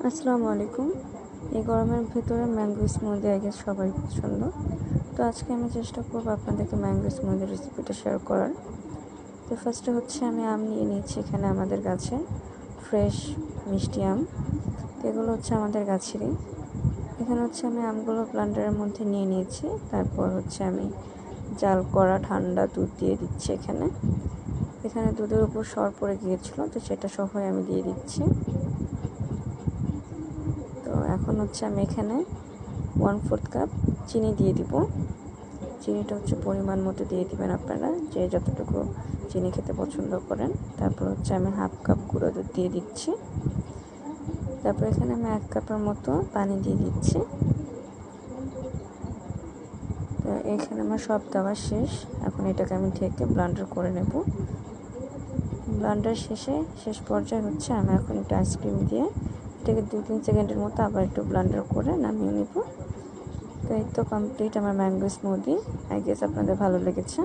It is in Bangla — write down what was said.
আসসালামু আলাইকুম। এই গরমের ভেতরে ম্যাঙ্গো স্মুদি আই গেস সবারই পছন্দ। তো আজকে আমি চেষ্টা করব আপনাদেরকে ম্যাঙ্গো স্মুদির রেসিপিটা শেয়ার করার। তো ফার্স্টে হচ্ছে আমি আম নিয়ে নিয়েছি এখানে আমাদের গাছে ফ্রেশ মিষ্টি আম। তো এগুলো হচ্ছে আমাদের গাছেরই। এখানে হচ্ছে আমি আমগুলো ব্লেন্ডারের মধ্যে নিয়ে নিয়েছি। তারপর হচ্ছে আমি জাল করা ঠান্ডা দুধ দিয়ে দিচ্ছি এখানে দুধের উপর সর পড়ে গিয়েছিল, তো সেটা সহই আমি দিয়ে দিচ্ছি। তো এখন হচ্ছে আমি এখানে 1/4 কাপ চিনি দিয়ে দিব। চিনিটা হচ্ছে পরিমাণ মতো দিয়ে দিবেন আপনারা, যে যতটুকু চিনি খেতে পছন্দ করেন। তারপর হচ্ছে আমি 1/2 কাপ গুঁড়ো দুধ দিয়ে দিচ্ছি। তারপর এখানে আমি 1 কাপের মতো পানি দিয়ে দিচ্ছি। তো এখানে আমার সব দেওয়া শেষ। এখন এটাকে আমি ঢেকে ব্লেন্ডার করে নেব। ব্লেন্ডার শেষ পর্যায়ে হচ্ছে আমি এখন একটু আইসক্রিম দিয়ে এটাকে 2-3 সেকেন্ডের মতো আবার একটু ব্লেন্ডার করে নামিয়ে নেব। তো এই তো কমপ্লিট আমার ম্যাঙ্গো স্মুদি। আই গেস আপনাদের ভালো লেগেছে।